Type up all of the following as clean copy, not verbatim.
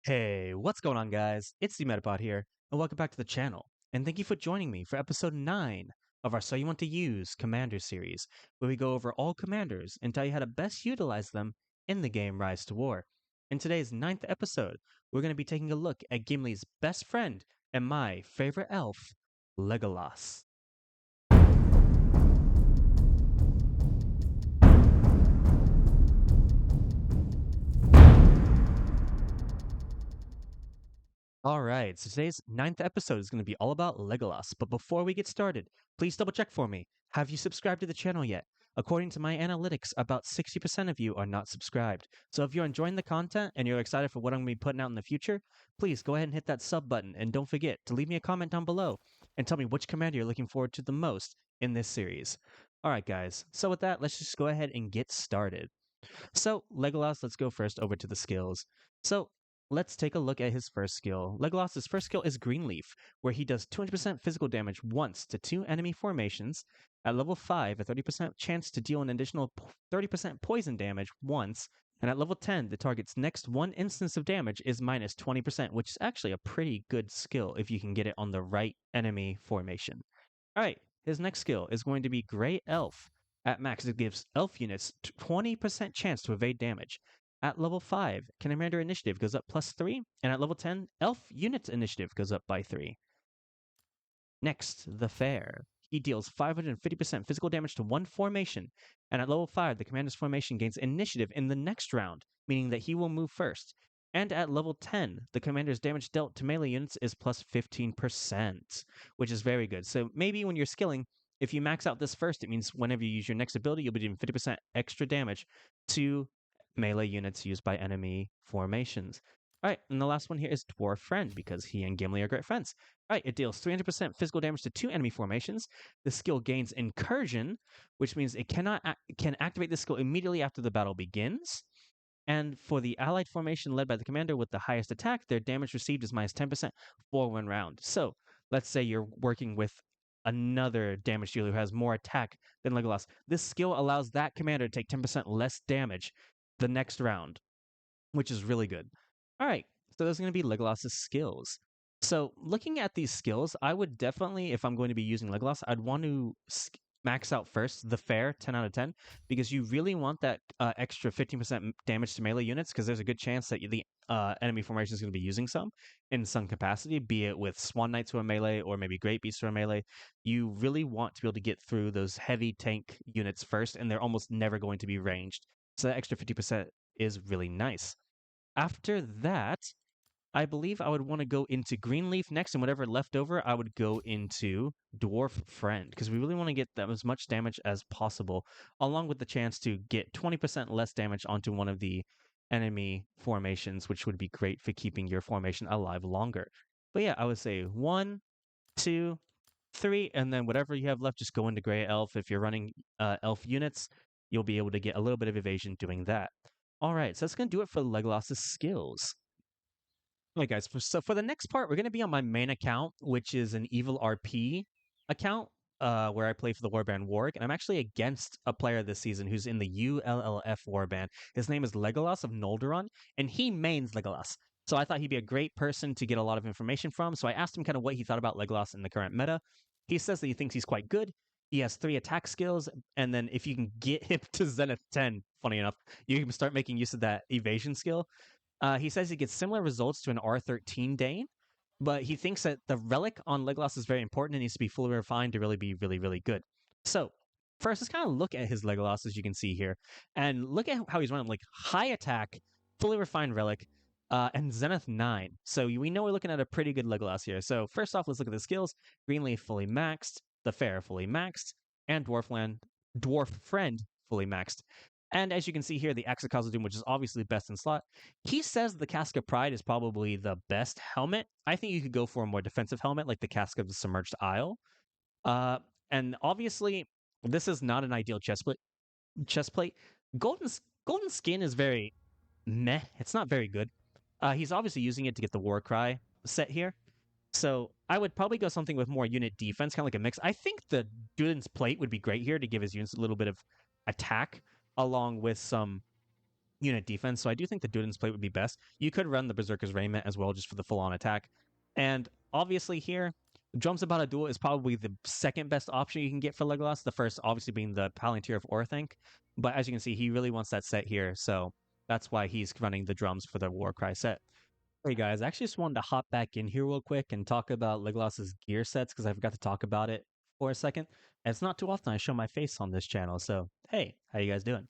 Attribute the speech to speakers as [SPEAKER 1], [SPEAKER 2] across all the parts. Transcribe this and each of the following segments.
[SPEAKER 1] Hey, what's going on, guys? It's zMetapod here, and welcome back to the channel. And thank you for joining me for episode 9 of our So You Want to Use Commander series, where we go over all commanders and tell you how to best utilize them in the game Rise to War. In today's ninth episode, we're going to be taking a look at Gimli's best friend and my favorite elf, Legolas. All right, so today's ninth episode is going to be all about Legolas. But before we get started, please double check for me. Have you subscribed to the channel yet? According to my analytics, about 60% of you are not subscribed. So if you're enjoying the content and you're excited for what I'm going to be putting out in the future, please go ahead and hit that sub button. And don't forget to leave me a comment down below and tell me which commander you're looking forward to the most in this series. All right, guys. So with that, let's just go ahead and get started. So, Legolas, let's go first over to the skills. So, let's take a look at his first skill. Legolas's first skill is Greenleaf, where he does 200% physical damage once to 2 enemy formations. At level 5, a 30% chance to deal an additional 30% poison damage once. And at level 10, the target's next one instance of damage is minus 20%, which is actually a pretty good skill if you can get it on the right enemy formation. All right, his next skill is going to be Grey Elf. At max, it gives elf units 20% chance to evade damage. At level 5, Commander Initiative goes up +3, and at level 10, Elf Units Initiative goes up by 3. Next, the Fair. He deals 550% physical damage to one formation, and at level 5, the commander's formation gains initiative in the next round, meaning that he will move first. And at level 10, the commander's damage dealt to melee units is +15%, which is very good. So maybe when you're skilling, if you max out this first, it means whenever you use your next ability, you'll be doing 50% extra damage to melee units used by enemy formations. All right, and the last one here is Dwarf Friend, because he and Gimli are great friends. All right, it deals 300% physical damage to 2 enemy formations. The skill gains Incursion, which means it can activate this skill immediately after the battle begins. And for the allied formation led by the commander with the highest attack, their damage received is minus 10% for 1 round. So let's say you're working with another damage dealer who has more attack than Legolas. This skill allows that commander to take 10% less damage the next round, which is really good. All right, so those are going to be Legolas's skills. So looking at these skills, I would definitely, if I'm going to be using Legolas, I'd want to max out first the Fair 10 out of 10, because you really want that extra 15% damage to melee units, because there's a good chance that the enemy formation is going to be using some in some capacity, be it with Swan Knights who are melee or maybe Great Beasts who are melee. You really want to be able to get through those heavy tank units first, and they're almost never going to be ranged. So that extra 50% is really nice. After that, I believe I would want to go into Greenleaf next, and whatever left over, I would go into Dwarf Friend, because we really want to get that as much damage as possible, along with the chance to get 20% less damage onto one of the enemy formations, which would be great for keeping your formation alive longer. But yeah, I would say 1, 2, 3, and then whatever you have left, just go into Grey Elf. If you're running elf units, you'll be able to get a little bit of evasion doing that. All right, so that's going to do it for Legolas's skills. All right, guys. So for the next part, we're going to be on my main account, which is an Evil RP account, where I play for the Warband Warg, and I'm actually against a player this season who's in the ULLF Warband. His name is Legolas of Noldoron, and he mains Legolas. So I thought he'd be a great person to get a lot of information from. So I asked him kind of what he thought about Legolas in the current meta. He says that he thinks he's quite good. He has 3 attack skills, and then if you can get him to Zenith 10, funny enough, you can start making use of that evasion skill. He says he gets similar results to an R13 Dane, but he thinks that the relic on Legolas is very important and needs to be fully refined to really be really, really good. So, first, let's kind of look at his Legolas, as you can see here, and look at how he's running, like high attack, fully refined relic, and Zenith 9. So we know we're looking at a pretty good Legolas here. So first off, let's look at the skills. Greenleaf fully maxed, the Fair fully maxed, and Dwarf Friend fully maxed. And as you can see here, the Axe of Cosmic Doom, which is obviously best in slot. He says the Cask of Pride is probably the best helmet. I think you could go for a more defensive helmet, like the Cask of the Submerged Isle. Uh, and obviously, this is not an ideal chestplate. Golden Skin is very meh. It's not very good. He's obviously using it to get the War Cry set here. So I would probably go something with more unit defense, kind of like a mix. I think the Duden's Plate would be great here to give his units a little bit of attack, along with some unit defense, so I do think the Duden's plate would be best. You could run the Berserker's Raiment as well, just for the full-on attack. And obviously here, Drums About a Duel is probably the second best option you can get for Legolas. The first, obviously, being the Palantir of Orthanc. But as you can see, he really wants that set here, so that's why he's running the drums for the Warcry set. Hey guys, I actually just wanted to hop back in here real quick and talk about Legolas's gear sets because I forgot to talk about it for a second. And it's not too often I show my face on this channel, so hey, how you guys doing?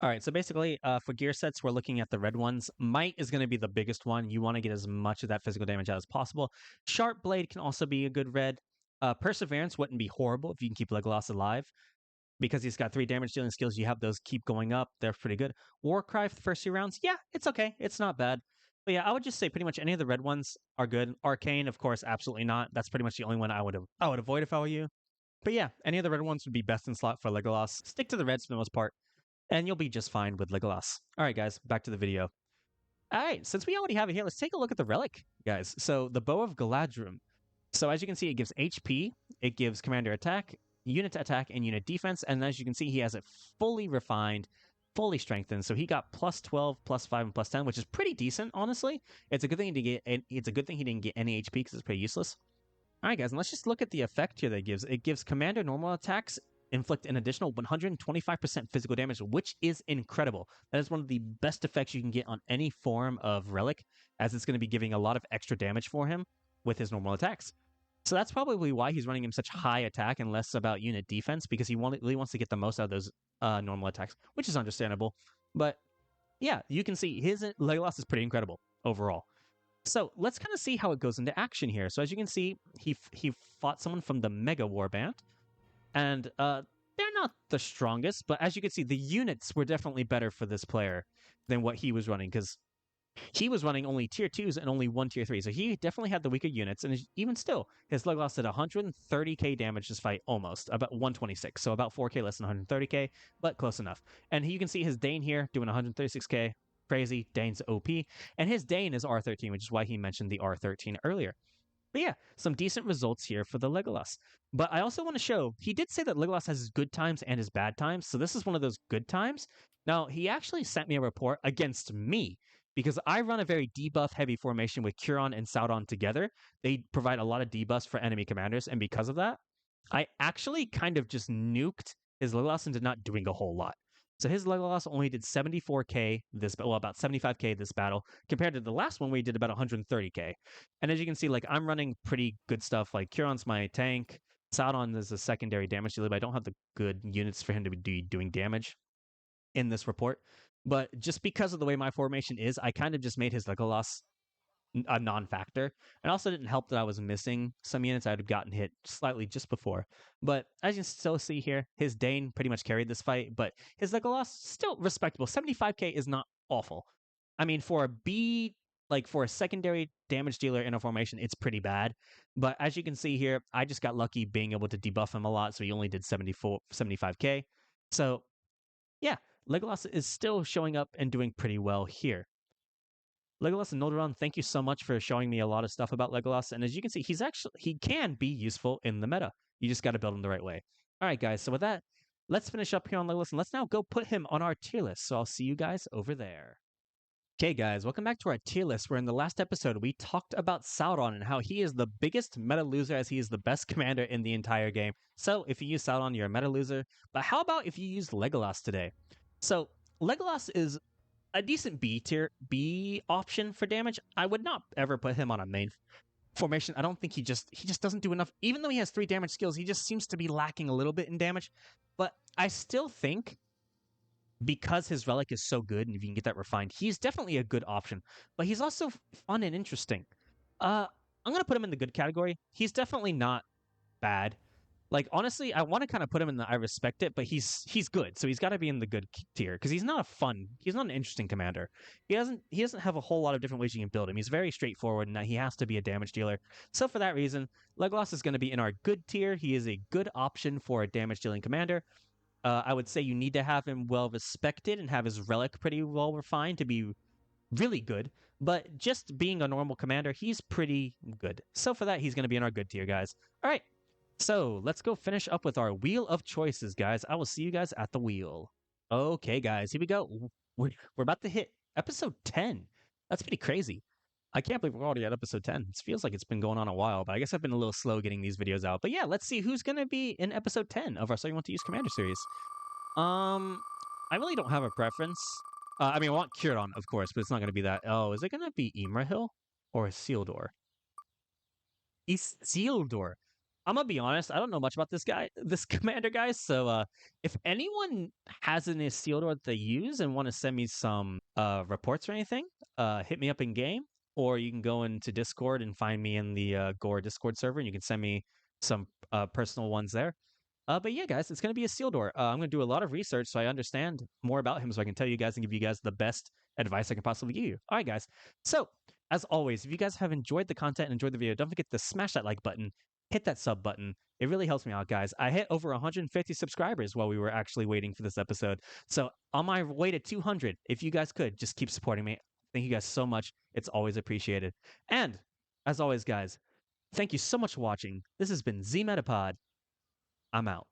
[SPEAKER 1] All right, so basically, for gear sets, we're looking at the red ones. Might is going to be the biggest one. You want to get as much of that physical damage out as possible. Sharp Blade can also be a good red. Perseverance wouldn't be horrible if you can keep Legolas alive. Because he's got 3 damage dealing skills, you have those keep going up. They're pretty good. Warcry for the first 2 rounds, yeah, it's okay. It's not bad. But yeah, I would just say pretty much any of the red ones are good. Arcane, of course, absolutely not. That's pretty much the only one I would avoid if I were you. But yeah, any of the red ones would be best in slot for Legolas. Stick to the reds for the most part, and you'll be just fine with Legolas. All right, guys, back to the video. All right, since we already have it here, let's take a look at the relic, guys. So the Bow of Galadrim. So as you can see, it gives HP, it gives commander attack, unit attack, and unit defense. And as you can see, he has it fully refined, fully strengthened. So he got plus 12, plus 5, and plus 10, which is pretty decent, honestly. It's a good thing to get. It's a good thing he didn't get any HP because it's pretty useless. All right, guys, and let's just look at the effect here that it gives. It gives commander normal attacks inflict an additional 125% physical damage, which is incredible. That is one of the best effects you can get on any form of relic, as it's going to be giving a lot of extra damage for him with his normal attacks. So that's probably why he's running him such high attack and less about unit defense, because he really wants to get the most out of those normal attacks, which is understandable. But yeah, you can see his Legolas is pretty incredible overall. So let's kind of see how it goes into action here. So as you can see, he fought someone from the Mega Warband, and they're not the strongest, but as you can see, the units were definitely better for this player than what he was running, because he was running only tier 2s and only 1 tier 3, so he definitely had the weaker units, and even still, his Legolas did 130k damage this fight, almost, about 126, so about 4k less than 130k, but close enough. And you can see his Dane here doing 136k, crazy, Dane's OP, and his Dane is R13, which is why he mentioned the R13 earlier. But yeah, some decent results here for the Legolas. But I also want to show, he did say that Legolas has his good times and his bad times, so this is one of those good times. Now, he actually sent me a report against me, because I run a very debuff-heavy formation with Curon and Sauron together. They provide a lot of debuffs for enemy commanders, and because of that, I actually kind of just nuked his Legolas into not doing a whole lot. So his Legolas only did 74k about 75k this battle, compared to the last one where he did about 130k. And as you can see, like, I'm running pretty good stuff. Like, Curon's my tank, Sauron is a secondary damage dealer, but I don't have the good units for him to be doing damage in this report. But just because of the way my formation is, I kind of just made his Legolas a non-factor. And also didn't help that I was missing some units. I would have gotten hit slightly just before. But as you can still see here, his Dane pretty much carried this fight, but his Legolas still respectable. 75k is not awful. I mean, for a secondary damage dealer in a formation, it's pretty bad. But as you can see here, I just got lucky being able to debuff him a lot, so he only did 75k. So yeah, Legolas is still showing up and doing pretty well here. Legolas and Noldoran, thank you so much for showing me a lot of stuff about Legolas. And as you can see, he can be useful in the meta. You just got to build him the right way. All right, guys. So with that, let's finish up here on Legolas, and let's now go put him on our tier list. So I'll see you guys over there. Okay, guys, welcome back to our tier list, where in the last episode, we talked about Sauron and how he is the biggest meta loser, as he is the best commander in the entire game. So if you use Sauron, you're a meta loser. But how about if you use Legolas today? So Legolas is a decent B option for damage. I would not ever put him on a main formation. I don't think he just doesn't do enough. Even though he has 3 damage skills, he just seems to be lacking a little bit in damage. But I still think, because his relic is so good, and if you can get that refined, he's definitely a good option. But he's also fun and interesting. I'm gonna put him in the good category. He's definitely not bad. Like, honestly, I want to kind of put him in the I respect it, but he's good, so he's got to be in the good tier, because he's not an interesting commander. He doesn't have a whole lot of different ways you can build him. He's very straightforward in that he has to be a damage dealer. So for that reason, Legolas is going to be in our good tier. He is a good option for a damage dealing commander. I would say you need to have him well respected and have his relic pretty well refined to be really good. But just being a normal commander, he's pretty good. So for that, he's going to be in our good tier, guys. All right. So let's go finish up with our wheel of choices, guys. I will see you guys at the wheel. Okay, guys, here we go. we're about to hit episode 10. That's pretty crazy. I can't believe we're already at episode 10. It feels like it's been going on a while, but I guess I've been a little slow getting these videos out. But yeah, let's see who's going to be in episode 10 of our So You Want to Use Commander series. Um, I really don't have a preference. I mean, I want Curon, of course, but it's not going to be that. Oh, is it going to be Imrahil or Isildur? Isildur. I'm gonna be honest. I don't know much about this guy, this commander guy. So, if anyone has an Isildur that they use and want to send me some reports or anything, hit me up in game, or you can go into Discord and find me in the Gore Discord server, and you can send me some personal ones there. But yeah, guys, it's going to be Isildur. I'm going to do a lot of research so I understand more about him so I can tell you guys and give you guys the best advice I can possibly give you. All right, guys. So, as always, if you guys have enjoyed the content and enjoyed the video, don't forget to smash that like button, hit that sub button. It really helps me out, guys. I hit over 150 subscribers while we were actually waiting for this episode. So, on my way to 200, if you guys could, just keep supporting me. Thank you guys so much. It's always appreciated. And, as always, guys, thank you so much for watching. This has been zMetapod. I'm out.